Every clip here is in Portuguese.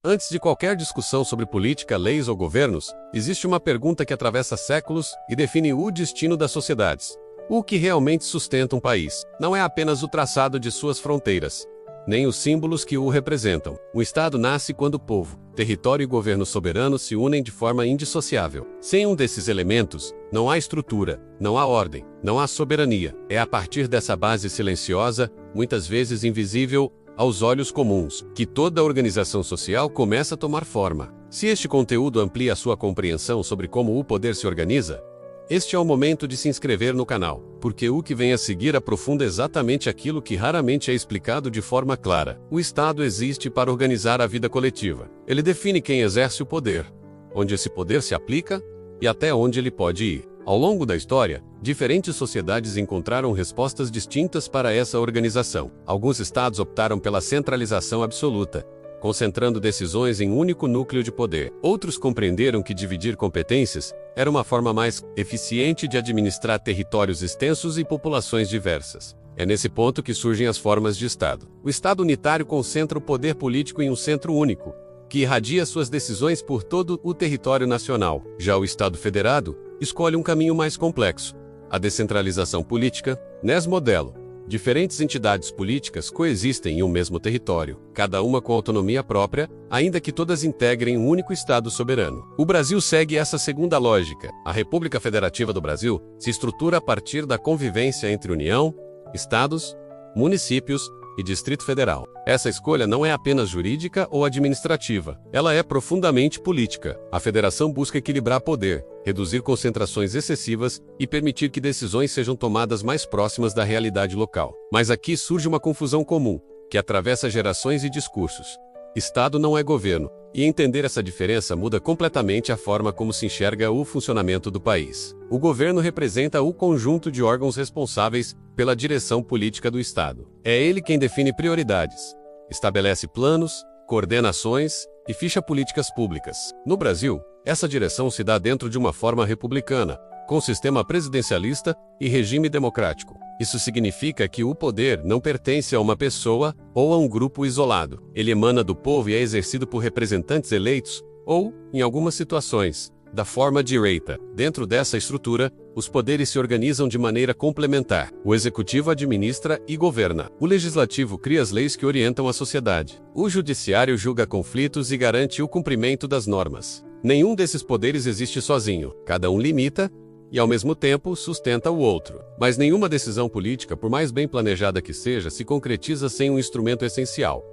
Antes de qualquer discussão sobre política, leis ou governos, existe uma pergunta que atravessa séculos e define o destino das sociedades. O que realmente sustenta um país não é apenas o traçado de suas fronteiras, nem os símbolos que o representam. O Estado nasce quando o povo, território e governo soberano se unem de forma indissociável. Sem um desses elementos, não há estrutura, não há ordem, não há soberania. É a partir dessa base silenciosa, muitas vezes invisível aos olhos comuns, que toda a organização social começa a tomar forma. Se este conteúdo amplia a sua compreensão sobre como o poder se organiza, este é o momento de se inscrever no canal, porque o que vem a seguir aprofunda exatamente aquilo que raramente é explicado de forma clara. O Estado existe para organizar a vida coletiva. Ele define quem exerce o poder, onde esse poder se aplica e até onde ele pode ir. Ao longo da história, diferentes sociedades encontraram respostas distintas para essa organização. Alguns estados optaram pela centralização absoluta, concentrando decisões em um único núcleo de poder. Outros compreenderam que dividir competências era uma forma mais eficiente de administrar territórios extensos e populações diversas. É nesse ponto que surgem as formas de Estado. O Estado unitário concentra o poder político em um centro único, que irradia suas decisões por todo o território nacional. Já o Estado federado escolhe um caminho mais complexo, a descentralização política. Nesse modelo, diferentes entidades políticas coexistem em um mesmo território, cada uma com autonomia própria, ainda que todas integrem um único Estado soberano. O Brasil segue essa segunda lógica. A República Federativa do Brasil se estrutura a partir da convivência entre União, Estados, municípios e Distrito Federal. Essa escolha não é apenas jurídica ou administrativa, ela é profundamente política. A federação busca equilibrar poder, reduzir concentrações excessivas e permitir que decisões sejam tomadas mais próximas da realidade local. Mas aqui surge uma confusão comum, que atravessa gerações e discursos. Estado não é governo, e entender essa diferença muda completamente a forma como se enxerga o funcionamento do país. O governo representa o conjunto de órgãos responsáveis pela direção política do Estado. É ele quem define prioridades, estabelece planos, coordena ações e ficha políticas públicas. No Brasil, essa direção se dá dentro de uma forma republicana, com sistema presidencialista e regime democrático. Isso significa que o poder não pertence a uma pessoa ou a um grupo isolado. Ele emana do povo e é exercido por representantes eleitos, ou, em algumas situações, da forma direita. Dentro dessa estrutura, os poderes se organizam de maneira complementar. O executivo administra e governa. O legislativo cria as leis que orientam a sociedade. O judiciário julga conflitos e garante o cumprimento das normas. Nenhum desses poderes existe sozinho. Cada um limita e, ao mesmo tempo, sustenta o outro. Mas nenhuma decisão política, por mais bem planejada que seja, se concretiza sem um instrumento essencial.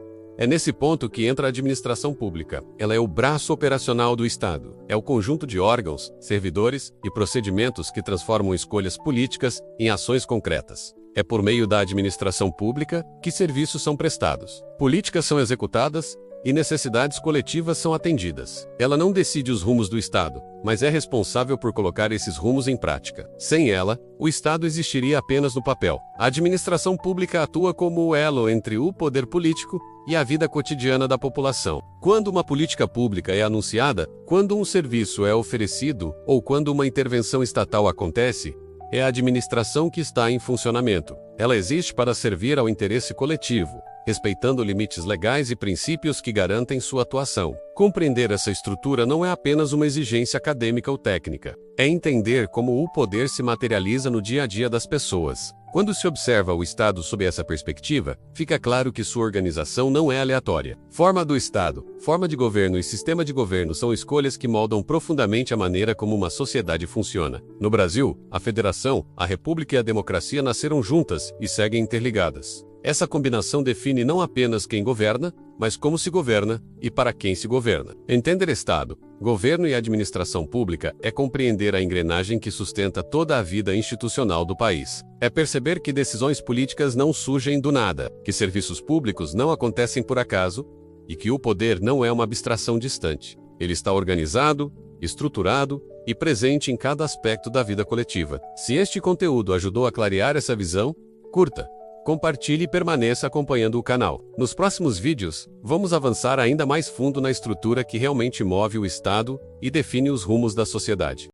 É nesse ponto que entra a administração pública. Ela é o braço operacional do Estado. É o conjunto de órgãos, servidores e procedimentos que transformam escolhas políticas em ações concretas. É por meio da administração pública que serviços são prestados, políticas são executadas e necessidades coletivas são atendidas. Ela não decide os rumos do Estado, mas é responsável por colocar esses rumos em prática. Sem ela, o Estado existiria apenas no papel. A administração pública atua como o elo entre o poder político e a vida cotidiana da população. Quando uma política pública é anunciada, quando um serviço é oferecido ou quando uma intervenção estatal acontece, é a administração que está em funcionamento. Ela existe para servir ao interesse coletivo, respeitando limites legais e princípios que garantem sua atuação. Compreender essa estrutura não é apenas uma exigência acadêmica ou técnica. É entender como o poder se materializa no dia a dia das pessoas. Quando se observa o Estado sob essa perspectiva, fica claro que sua organização não é aleatória. Forma do Estado, forma de governo e sistema de governo são escolhas que moldam profundamente a maneira como uma sociedade funciona. No Brasil, a federação, a república e a democracia nasceram juntas e seguem interligadas. Essa combinação define não apenas quem governa, mas como se governa e para quem se governa. Entender Estado, governo e administração pública é compreender a engrenagem que sustenta toda a vida institucional do país. É perceber que decisões políticas não surgem do nada, que serviços públicos não acontecem por acaso e que o poder não é uma abstração distante. Ele está organizado, estruturado e presente em cada aspecto da vida coletiva. Se este conteúdo ajudou a clarear essa visão, curta, compartilhe e permaneça acompanhando o canal. Nos próximos vídeos, vamos avançar ainda mais fundo na estrutura que realmente move o Estado e define os rumos da sociedade.